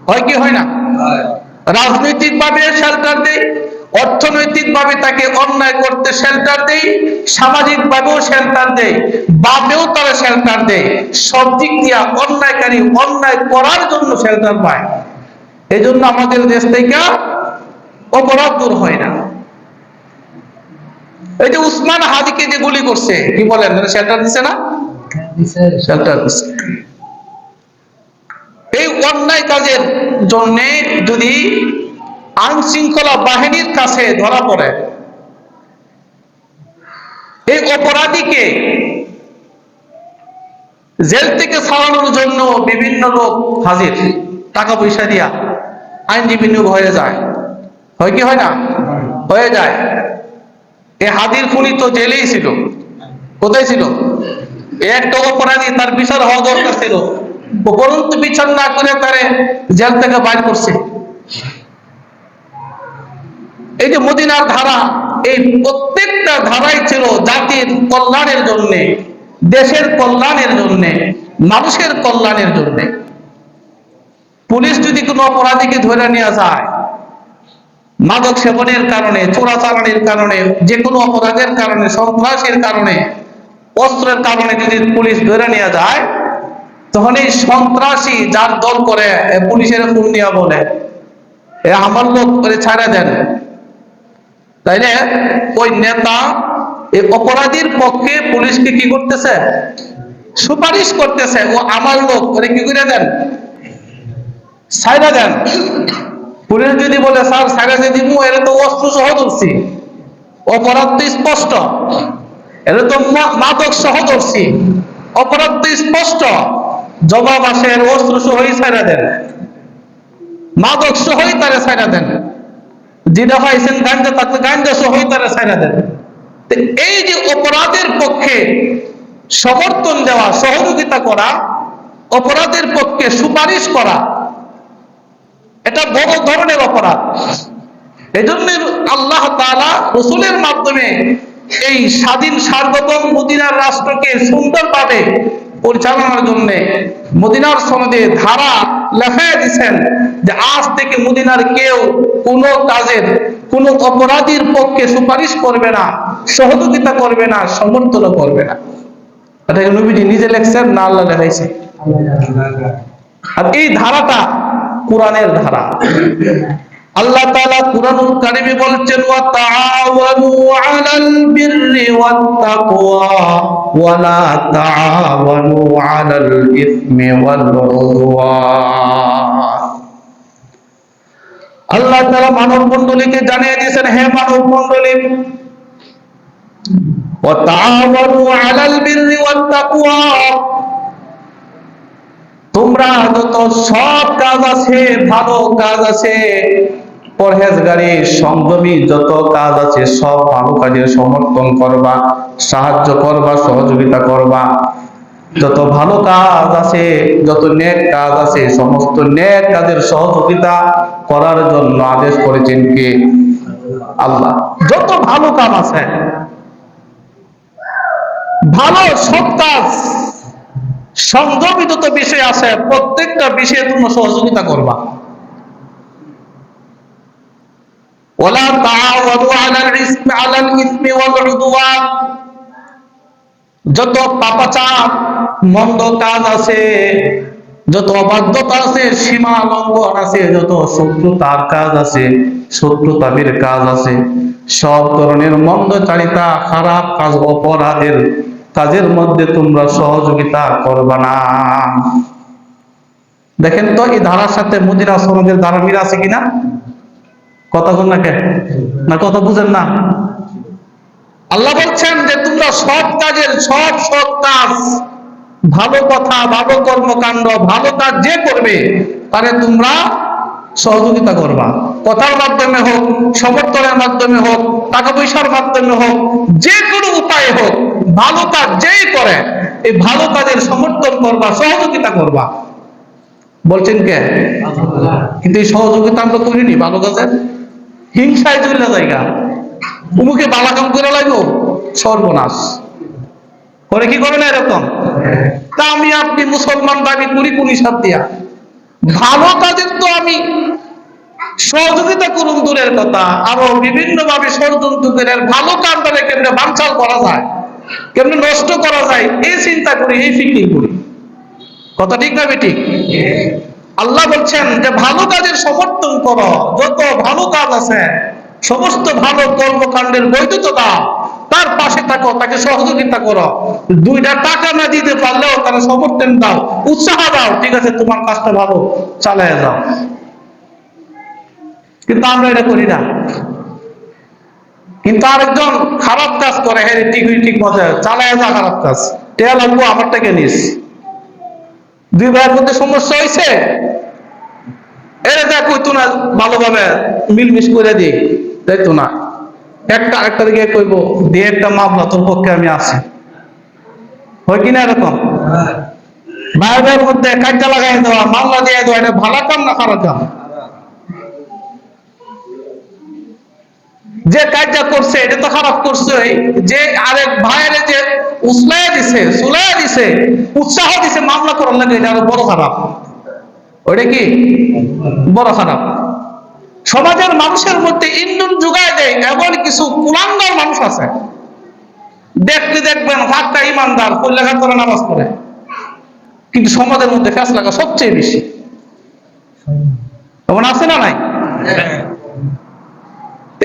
হয় কি হয় না? রাজনৈতিক ভাবে শেল্টার দেয়, অর্থনৈতিক ভাবে তাকে অন্যায় করতে শেল্টার দেয়, সামাজিক ভাবেও শেল্টার দেয়, বাপেও তারা শেল্টার দেয়। সব দিক দিয়ে অন্যায়কারী অন্যায় করার জন্য শেল্টার পায়। এই জন্য আমাদের দেশ থেকে অপরাধ দূর হয় না। এই যে উসমান হাদিকে যে গুলি করছে, কি বলেন, শেল্টার দিছে না? শেল্টার দিছে। এই অন্যায় কাজের জন্য যদি আইন শৃঙ্খলা বাহিনীর কাছে ধরা পড়ে, এই অপরাধীকে জেল থেকে ছাড়ানোর জন্য বিভিন্ন লোক হাজির, টাকা পয়সা দিয়া আইনজীবী নিয়োগ হয়ে যায়, হয় কি হয় না? হয়ে যায়। এই হাদির খুনি তো জেলেই ছিল। কোথায় ছিল? একটা অপরাধী, তার বিচার হওয়া দরকার ছিল, উপরন্তু বিচার না করে তারে জেল থেকে বাইর করছে। এই যে মদিনার ধারা, এই প্রত্যেকটা ধারাই ছিল জাতির কল্যাণের জন্য, দেশের কল্যাণের জন্য, মানুষের কল্যাণের জন্য। পুলিশ যদি কোনো অপরাধীকে ধরে নিয়ে যায়, মাদক সেবনের কারণে, চোরাচালানির কারণে, যে কোনো অপরাধের কারণে, সন্ত্রাসের কারণে, অস্ত্রের কারণে যদি পুলিশ ধরে নিয়ে যায়, তখন এই সন্ত্রাসী যার দল করে পুলিশের ফোন নিয়ে বলে, এ আমার লোক করে ছাড়া দেন। তাইলে ওই নেতা এই অপরাধীর পক্ষে পুলিশকে কি করতেছে? সুপারিশ করতেছে, ও আমার লোক করে কি করে দেন? ছাইরা দেন। পুলিশ যদি বলে স্যার ছাইরা দিয়ে দিব, এর তো অস্ত্র সহ ধরছি, অপরাধ তো স্পষ্ট, এর তো মাদক সহ ধরছি, অপরাধ তো স্পষ্ট, জবাব আসে এর অস্ত্র সহই ছাইরা দেন, মাদক সহই তারা ছাইরা দেন, যেটা পাইছেন গাঞ্জা থাকলে গাঞ্জা সহই তারা ছাইরা দেন। এই যে অপরাধের পক্ষে সমর্থন দেওয়া, সহযোগিতা করা, অপরাধের পক্ষে সুপারিশ করা, এটা বড় ধরনের অপরাধ। এই জন্য আল্লাহ তাআলা রাসূলের মাধ্যমে এই স্বাধীন সার্বভৌম মদিনার রাষ্ট্রকে সুন্দরভাবে পরিচালনার জন্য মদিনার সনদে ধারা লেখা দিয়েছেন যে আজ থেকে মদিনার কেউ কোনো কাজের, কোনো অপরাধীর পক্ষে সুপারিশ করবে না, সহযোগিতা করবে না, সমর্থন করবে না। এটা নবীজি নিজে লেখছেন না আল্লাহ লেখাইছে? আর এই ধারাটা কোরআনের ধারা। আল্লাহ তাআলা কুরআনুল কারীমে বলেছেন, ওয়া তাআওয়ানু আলাল বিররি ওয়াত তাকওয়া ওয়া লা তাআওয়ানু আলাল ইসমি ওয়াল উদওয়ান। আল্লাহ তাআলা মানব মণ্ডলীকে জানিয়ে দিয়েছেন, হে মানব মণ্ডলী, ওয়া তাআওয়ানু আলাল বিররি ওয়াত তাকওয়া, তোমরা যত সৎ কাজ আছে, ভালো কাজ আছে, পরহেজগারি, সংযমী যত কাজ আছে, সব ভালো কাজের সমর্থন করবা, সাহায্য করবা, সহযোগিতা করবা। যত ভালো কাজ আছে, যত নেক কাজ আছে, সমস্ত নেক কাজের সহযোগিতা করার জন্য আদেশ করেছেন কে? আল্লাহ। যত ভালো কাজ আছে, ভালো সৎ কাজ, সংযমী যত বিষয় আছে, প্রত্যেকটা বিষয়ে তোমরা সহযোগিতা করবা। ওয়ালা তাআওয়ানু আলাল ইসমি ওয়াল উদওয়ান, যত পাপাচার, মন্দ কাজ আছে, যত অবাধ্যতা আছে, সীমা লঙ্ঘন আছে, যত শত্রুতার কাজ আছে, শত্রুতাবির কাজ আছে, সব ধরনের মন্দচারিতা, খারাপ কাজ, অপরাধের কাজের মধ্যে তোমরা সহযোগিতা করবা না। দেখেন তো এই ধারার সাথে মদিনা সনদের ধারা মিল আছে কিনা? কথা বল না কেন? না কথা বুঝেন না? আল্লাহ বলছেন যে তোমরা সৎ কাজের, সৎ কাজ, ভালো কথা, ভালো কর্মকাণ্ড, ভালো কাজ যে করবে তারে তোমরা সহযোগিতা করবা। কথার মাধ্যমে হোক, সমর্থনের মাধ্যমে হোক, টাকা পয়সার মাধ্যমে হোক, যে কোনো উপায়ে হোক, ভালো কাজ যেই করে এই ভালো কাজের সমর্থন করবা, সহযোগিতা করবা। বলছেন কে? কিন্তু এই সহযোগিতা আমরা করিনি ভালো কাজের, হিংসায় চলে জায়গা, উমুকে বালা কাম করে লাগবো, সর্বনাশ করে। কি করে না এরকম? তা আমি আপনি মুসলমান দাবি করি কোন হিসাব দিয়া? ভালো কাজের তো আমি সহযোগিতা করুন দূরের কথা, আরো বিভিন্ন ভাবে ষড়যন্ত্র করে ভালো কাজটাকে কেমনে বানচাল করা যায়, কেমনে নষ্ট করা যায়, এই চিন্তা করি, এই ফিকির করি। কথা ঠিক না ঠিক? আল্লাহ বলছেন যে ভালো কাজের সমর্থন করো, যত ভালো কাজ আছে, সমস্ত ভালো কর্মকাণ্ডের বৈধতা দাও, তার পাশে থাকো, তাকে সহযোগিতা করো। দুইটা টাকা না দিতে পারলেও তারা সমর্থন দাও, উৎসাহ দাও, ঠিক আছে তোমার কাজটা ভালো, চালিয়ে যাও। কিন্তু আমরা এটা করি না। কিন্তু আরেকজন খারাপ কাজ করে, হ্যাঁ ঠিক মজা, চালিয়ে যা, খারাপ কাজ, টেয়া লাগবো, আমারটাকে নিস। দুই ভাইয়ের মধ্যে সমস্যা হয়েছে, এরা যা কইতো না ভালোভাবে মিলমিশ করে দিই, তাই তো না, একটা আরেকটা দিকে কইব দিয়ে একটা মামলা তোর পক্ষে আমি আছি, হয় কিনা এরকম? ভাই ভাইয়ের মধ্যে কাজটা লাগাই দেওয়া, মামলা দিয়ে দেওয়া, এটা ভালো কাম না খারাপ কাম? যে কাজটা করছে এটা তো খারাপ করছে, যে আরেক ভাইয়ের যে উসলায় দিছে, সুলায় দিছে, উৎসাহ দিছে মামলা করার লাগে, এটা আরো বড় খারাপ। ওইটা কি বড় খারাপ। সমাজের মানুষের মধ্যে ইন্ধন যোগায় দেয় এমন কিছু কুলাঙ্গার মানুষ আছে, দেখতে দেখবেন হাতটা ইমানদার, পল্লেখাত করে নামাজ পড়ে, কিন্তু সমাজের মধ্যে ফ্যাস লাগা সবচেয়ে বেশি। এমন আছে না নাই?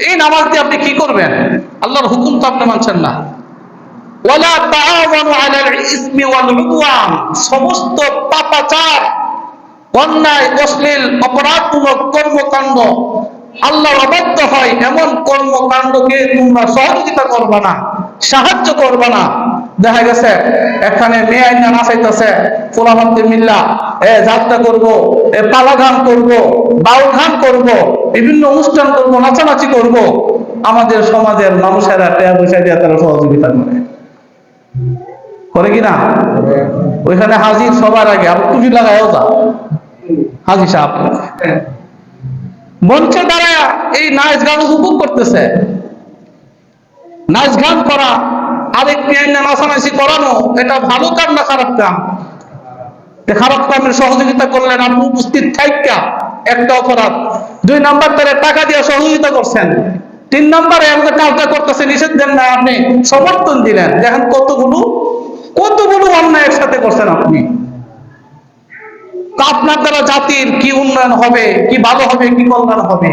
এই নামাজ দিয়ে আপনি কি করবেন? আল্লাহর হুকুম তো আপনি মানছেন না। ওয়ালা তাআওয়ানু আলাল ইসমি ওয়াল উদওয়ান, সমস্ত পাপাচার, অন্যায়, অশ্লীল, অপরাধমূলক কর্মকাণ্ড, আল্লাহর অবাধ্য হয় এমন কর্মকাণ্ডকে তোমরা সহযোগিতা করবে না, সাহায্য করবে না। দেখা গেছে এখানে মেয়ে আইনা নাচাইতেছে, পোলাপানদের মিল্লা যাত্রা করব, পালা গান করব, বাউল গান করব, বিভিন্ন অনুষ্ঠান করব, নাচানাচি করব, আমাদের সমাজের মানুষেরা টাকা পয়সা দিয়ে তারা সহযোগিতা করে কিনা? ওইখানে হাজির সবার আগে আবার টুপি লাগায়ও যা হাজি সাহেব মঞ্চে দাঁড়ায় এই নাচ গান উপভোগ করতেছে। নাচ গান করা, আরেক মেয়ে নাচানাচি করানো, এটা ভালো কাম না খারাপ কাম? খারাপ কামের সহযোগিতা করলেন আপনি উপস্থিত থাইকা, একটা অপরাধ। 2 নাম্বার তারা টাকা দিয়ে সহযোগিতা করছেন। 3 নাম্বারে আমাদের কাজটা করতেছে, নিষেধ দেন না, আপনি সমর্থন দিলেন। দেখেন কতগুলো অন্যায় একসাথে করছেন আপনি। আপনার দ্বারা জাতির কি উন্নয়ন হবে, কি ভালো হবে, কি কল্যাণ হবে?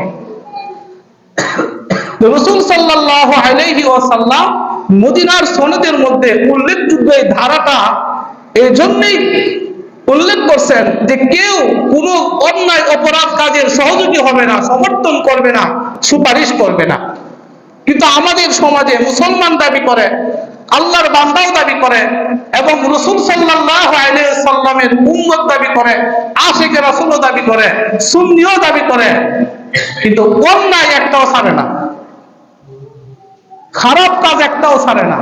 রাসূল সাল্লাল্লাহু আলাইহি ওয়াসাল্লাম মদিনার সনদের মধ্যে উল্লেখযোগ্য এই ধারাটা এই জন্যই উল্লেখ করছেন যে কেউ কোনো অন্যায় অপরাধ কাজের সহযোগী হবে না, সমর্থন করবে না, সুপারিশ করবে না। কিন্তু আমাদের সমাজে মুসলমান দাবি করে, আল্লাহর বান্দাও দাবি করে, এবং রাসূল সাল্লাল্লাহু আলাইহি ওয়াসাল্লামের উম্মত দাবি করে, আশিকে রাসূলও দাবি করে, সুন্নিও দাবি করে, কিন্তু অন্যায় একটাও ছাড়ে না, খারাপ কাজ একটাও ছাড়ে না।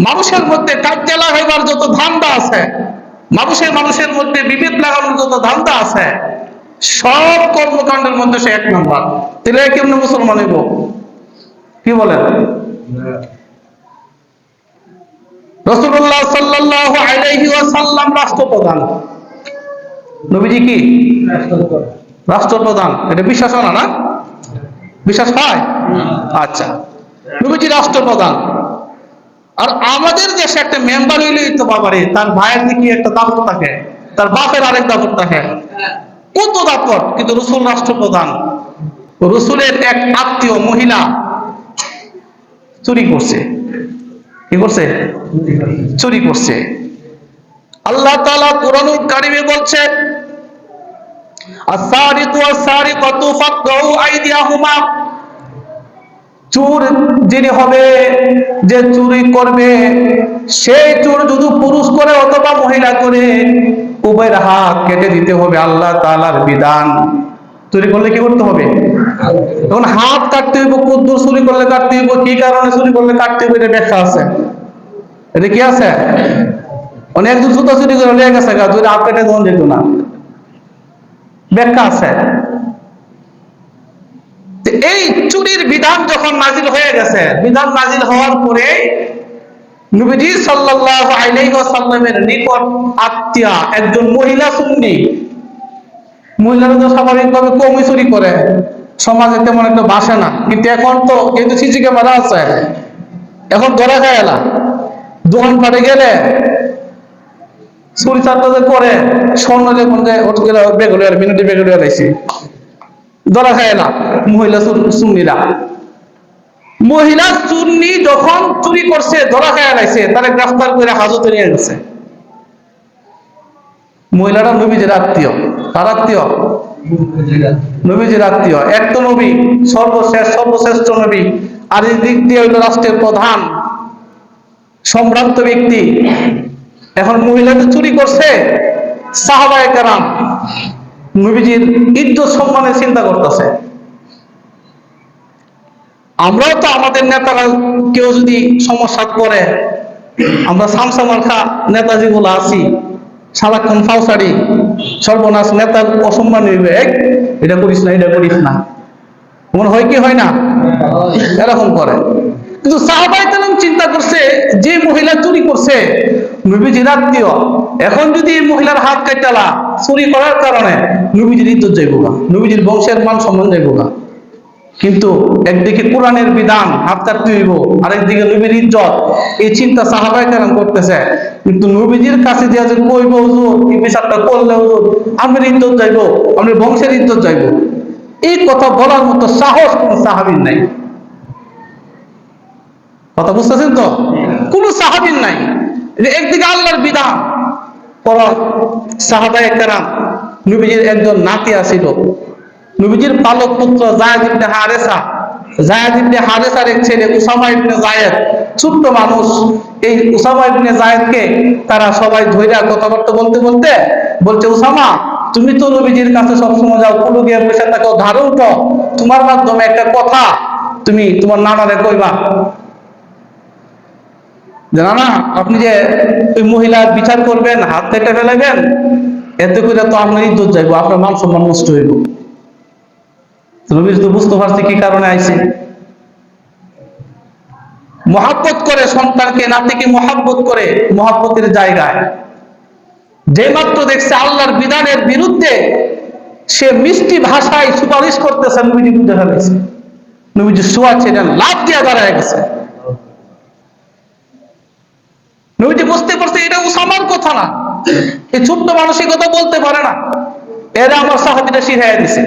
মানুষের মধ্যে কাজ্জা লাগাইবার যত ধান্দা আছে, মানুষের মধ্যে বিভেদ লাগানোর যত ধান্দা আছে, সব কর্মকাণ্ডের মধ্যে সে 1 নম্বর। তাহলে কেমন মুসলমান হইব? কি বলেন? রাসূলুল্লাহ সাল্লাল্লাহু আলাইহি ওয়াসাল্লাম রাষ্ট্রপ্রধান, নবীজি কি রাষ্ট্রপ্রধান? এটা বিশ্বাস হয় না? বিশ্বাস হয়? আচ্ছা, নবীজি রাষ্ট্রপ্রধান। আর আমাদের দেশে একটা মেম্বার হইলেই তো বাবারে, তার ভাইয়ের দিকে একটা দাপট থাকে, তার বাপের আরেক দাপট থাকে, কত দাপট। কিন্তু রাসূল রাষ্ট্রপ্রধান, রাসূলের এক আত্মীয় মহিলা চুরি করছে। কি করছে? চুরি করছে। আল্লাহ তাআলা কোরআনুল কারীমে বলছে, আস-সারিকু ওয়াস-সারিকাতু ফাকতাউ আইদিয়াহুমা, চোর যিনি হবে, যে চুরি করবে, সেই চোর যদি পুরুষ করে অথবা মহিলা করে, উভয়ের হাত কেটে দিতে হবে, আল্লাহ তাআলার বিধান। চুরি করলে কি করতে হবে? এখন হাত কাটতে হইব, কদ্দুর চুরি করলে কাটতে হইব, কি কারণে চুরি করলে কাটতে হইব, এটা ব্যাখ্যা আছে। এটা কি আছে? অনেক দূর জুতা চুরি করে লেগে গেছে গা, যদি হাত কেটে দন যেত না, ব্যাখ্যা আছে। এই চুরির বিধান যখন নাজিল হয়ে গেছে, বিধান নাজিল হওয়ার পরে নবীজি সাল্লাল্লাহু আলাইহি ওয়াসাল্লামের নিকট আত্মীয়া একজন মহিলা সুন্নি, মহিলারা তো স্বাভাবিকভাবে কমই চুরি করে, সমাজে তেমন একটা বাসে না, কিন্তু এখন তো যেহেতু সিসি ক্যামেরা আছে, এখন ধরা খায় এলা। দোকান পাটে গেলে চুরি চারটা করে স্বর্ণ যখন বেগুলো মিনিটি বেগুলো আলাইছি, ধরা খায় না মহিলা সুন্নিরা। মহিলা সুন্নি যখন চুরি করছে, ধরা খায় লাইছে, তারা গ্রেফতার করে হাজতে নিয়ে গেছে। মহিলারা নবীজির আত্মীয়। কার আত্মীয়? নবীজির আত্মীয়। এক তো নবী, সর্বশ্রেষ্ঠ নবী, আর এই দিক দিয়ে হইল রাষ্ট্রের প্রধান, সম্ভ্রান্ত ব্যক্তি। এখন মহিলাদের চুরি করছে, সাহাবায়ে কেরাম নবীজির ইজ্জত সম্মানের চিন্তা করতেছে। আমরাও তো আমাদের নেতারা কেউ যদি সমস্যা করে, আমরা সামসা মার্কা নেতা যেগুলো আছি, সারাক্ষণ ফাউসারি, সর্বনাশ, নেতার অসম্মান হইবে, এটা করিস না, এটা করিস না। মনে হয় কি হয় না? এরকম করে। কিন্তু সাহাবায়ে কেরাম চিন্তা করছে, যে মহিলা চুরি করছে নবীজির আত্মীয়, এখন যদি এই মহিলার হাত কাটালা চুরি করার কারণে নবীজির ইজ্জত যাইব না, নবীজির বংশের মান সম্মান যাইব না। কিন্তু একদিকে কোরআনের বিধান হাত কাটতে হইব, আরেকদিকে নবীর ইজ্জত, এই চিন্তা সাহাবায়ে কেরাম করতেছে। কিন্তু নবীজির কাছে দিয়া যে কইব, হুজুর এই বিচারটা করলে হুজুর আমার ইজ্জত যাইব, আমার বংশের ইজ্জত যাইব, এই কথা বলার মতো সাহস কোন সাহাবীর নাই। কথা বুঝতেছেন তো? কোন সাহাবীর নাই। একদিকে আল্লাহর বিধান, সাহাবায়ে কেরাম, নবীজির একজন নাতি আছিল, নবীজির পালক পুত্র যায়েদ ইবনে হারেসা, যায়েদ ইবনে হারেসার এক ছেলে উসামা ইবনে যায়েদ, ছোট্ট মানুষ। এই উসামা ইবনে যায়েদকে তারা সবাই ধইরা কথাবার্তা বলতে বলতে বলছে, উসামা তুমি তো নবীজির কাছে সবসময় যাও, কুলু গিয়ে বসে থাকো, ধারে উঠো, তোমার মাধ্যমে একটা কথা তুমি তোমার নানারে কইবা। নানা, আপনি যে ওই মহিলার বিচার করবেন, হাত কেটে ফেলাবেন, এতে করে তো আপনার ইজ্জত যাইব, আপনার মান সম্মান নষ্ট হইব। নবীর তো বুঝতে পারছে কি কারণে আইছে। মহাব্বত করে সন্তানকে, নাতিকে মহাব্বত করে, মহাব্বতের জায়গায় যে মাত্র দেখছে আল্লাহর বিধানের বিরুদ্ধে, সে মিষ্টি ভাষায় সুপারিশ করতেছে, নবীজি বুঝে ফেলেছে। নবীজি শোয়া ছিলেন, লাফ দিয়ে দাঁড়ায় গেছে। নবীজি বুঝতে পারছে এটা উসামার কথা না, এই ছোট্ট মানুষের কথা বলতে পারে না, এরা আমার সাহাবীরা শিখাইয়া দিছে।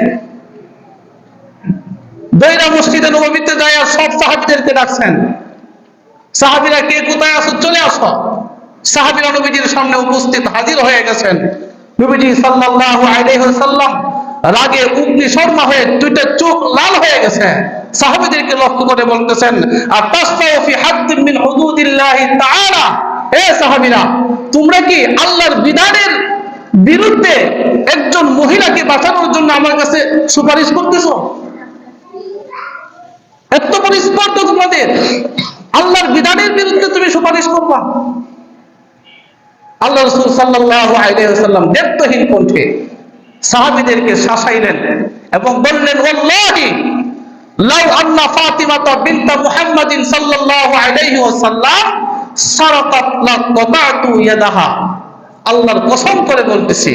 দইরা মসজিদে নববীতে যায় আর সব সাহাবীদেরকে ডাকছেন, সাহাবীরা কে কোথায় আসো, চলে আসো। সাহাবীরা নবীজির সামনে উপস্থিত হাজির হয়ে গেছেন। নবীজি সাল্লাল্লাহু আলাইহি ওয়াসাল্লাম রাগে অগ্নিশর্মা হয়ে দুইটা চোখ লাল হয়ে গেছে। সাহাবীদেরকে লক্ষ্য করে বলতেছেন, আতাসতাউ ফি হাদ্দিন মিন হুদুদিল্লাহি তাআলা, হে সাহাবীরা, তোমরা কি আল্লাহর বিধানের বিরুদ্ধে একজন মহিলাকে বাঁচানোর জন্য আমার কাছে সুপারিশ করতেছো? এত বড় স্পর্ধা তোমাদের, আল্লাহর বিধানের বিরুদ্ধে তুমি সুপারিশ করবা? আল্লাহ রাসূল সাল্লাল্লাহু আলাইহি ওয়াসাল্লাম দেবতহীন কণ্ঠে সাহাবীদেরকে শাসাইলেন এবং বললেন, ওয়াল্লাহি লাউ আন্না ফাতিমাতা বিনত মুহাম্মাদিন সাল্লাল্লাহু আলাইহি ওয়াসাল্লাম সারাকাত লাকাতাতু ইয়াদাহা, আল্লাহর কসম করে বলতেছি,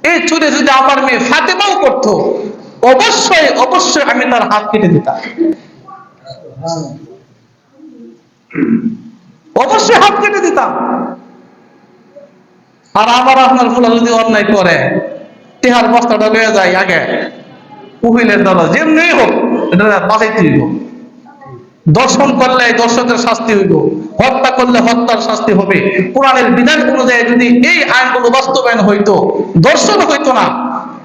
এই চুরি যদি আমার মেয়ে ফাতেমাও করত, অবশ্যই অবশ্যই আমি তার হাত কেটে দিতাম, অবশ্যই হাত কেটে দিতাম। আর আমার আপনার ফুলা যদি অন্যায় করে, টিহার বস্তাটা লয়ে যায় আগে উকিলের দ্বারা, যেমনি হোক এটা বাঁচাইতে হইব। দর্শন করলে দর্শকের শাস্তি হইব, হত্যা করলে হত্যার শাস্তি হবে। কোরআনের বিধান অনুযায়ী যদি এই আইনগুলো বাস্তবায়ন হইতো, দর্শন হইতো না,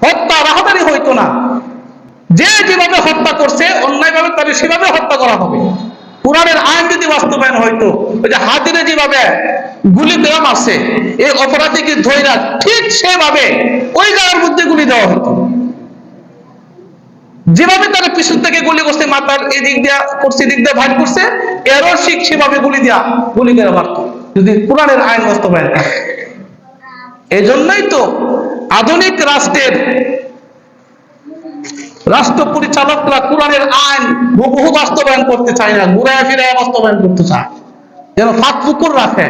হত্যা রাহাদারি হইতো না। যে যেভাবে হত্যা করছে অন্যায়ভাবে তাকে সেভাবে হত্যা করা হবে। কোরআনের আইন যদি বাস্তবায়ন হইতো, ওই যে হাতিরে যেভাবে গুলি দেওয়া মারছে এই অপরাধীকে ধইরা, ঠিক সেভাবে ওই জায়গার মধ্যে গুলি দেওয়া হতো। যেভাবে তারা পিছন থেকে গুলি করছে, মাথার এদিক দিয়া করছে, এদিক দিয়ে ভাগ করছে, এরও ঠিক সেভাবে গুলি করে মারত, যদি কোরআনের আইন বাস্তবায়ন থাকে। এই জন্যই তো আধুনিক রাষ্ট্র পরিচালকরা কোরআনের আইন বহু বাস্তবায়ন করতে চায় না, ঘুরায় ফিরায় বাস্তবায়ন করতে চায়, যেন ফাঁক ফুকুর রাখে।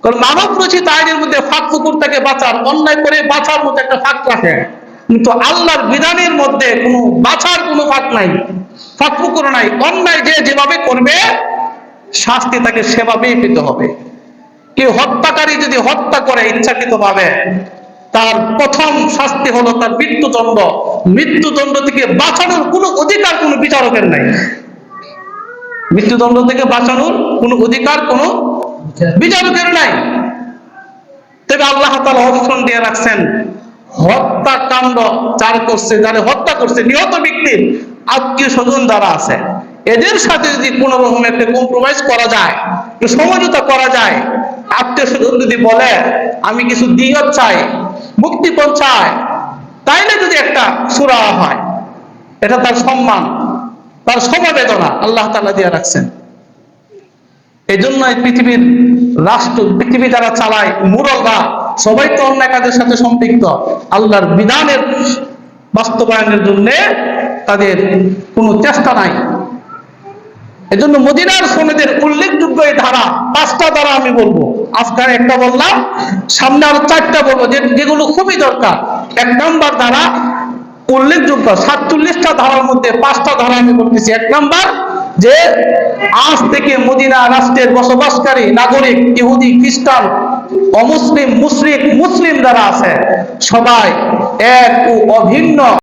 কারণ মানব রচিত আইনের মধ্যে ফাঁক ফুকুর থেকে বাঁচার, অন্যায় করে বাঁচার মধ্যে একটা ফাঁক রাখে, কিন্তু আল্লাহর বিধানের মধ্যে কোনো বাঁচার কোনো ফাঁক নাই, ফাঁক ফুকুর নাই। অন্যায় যে যেভাবে করবে শাস্তি তাকে সেভাবেই পেতে হবে। কেউ হত্যাকারী যদি হত্যা করে ইচ্ছাকৃত ভাবে, তার প্রথম শাস্তি হলো তার মৃত্যুদণ্ড। মৃত্যুদণ্ড থেকে বাঁচানোর কোনো অধিকার কোনো বিচারকের নাই। মৃত্যুদণ্ড থেকে বাঁচানোর কোনো অধিকার কোনো বিচারকের নাই। তবে আল্লাহ তাআলা অপশন দিয়ে রাখছেন, হত্যাকাণ্ড যার করছে, যারা হত্যা করছে, নিহত ব্যক্তির আত্মীয় স্বজন যারা আছে, এদের সাথে যদি কোনো রকম একটা কম্প্রোমাইজ করা যায়, সমঝোতা করা যায়, আত্মীয় স্বজন যদি বলে আমি কিছু দিয়ত চাই, মুক্তিপণ চাই, তাইলে যদি একটা সূরা হয়, এটা তার সম্মান, তার সমবেদনা আল্লাহ তাআলা দিয়ে রাখছেন। এই জন্য পৃথিবীর রাষ্ট্র, পৃথিবী যারা চালায়, মুরলরা সবাই তো অন্যায় কাজের সাথে সম্পৃক্ত। আল্লাহর বিধানের বাস্তবায়নের জন্য তাদের কোনো চেষ্টা নাই। এজন্য মদিনার সনদের উল্লেখযোগ্য এই ধারা, 5টা ধারা আমি বলবো, আজকে একটা বললাম, সামনে আরো 4টা বলবো যেগুলো খুবই দরকার। 1 নাম্বার ধারা উল্লেখযোগ্য, 47টা ধারার মধ্যে 5টা ধারা আমি বলতেছি। 1 নাম্বার, যে আজ থেকে মদিনা রাষ্ট্রের বসবাসকারী নাগরিক, ইহুদি, খ্রিস্টান, অমুসলিম, মুশরিক, মুসলিম যারা আছে, সবাই এক ও অভিন্ন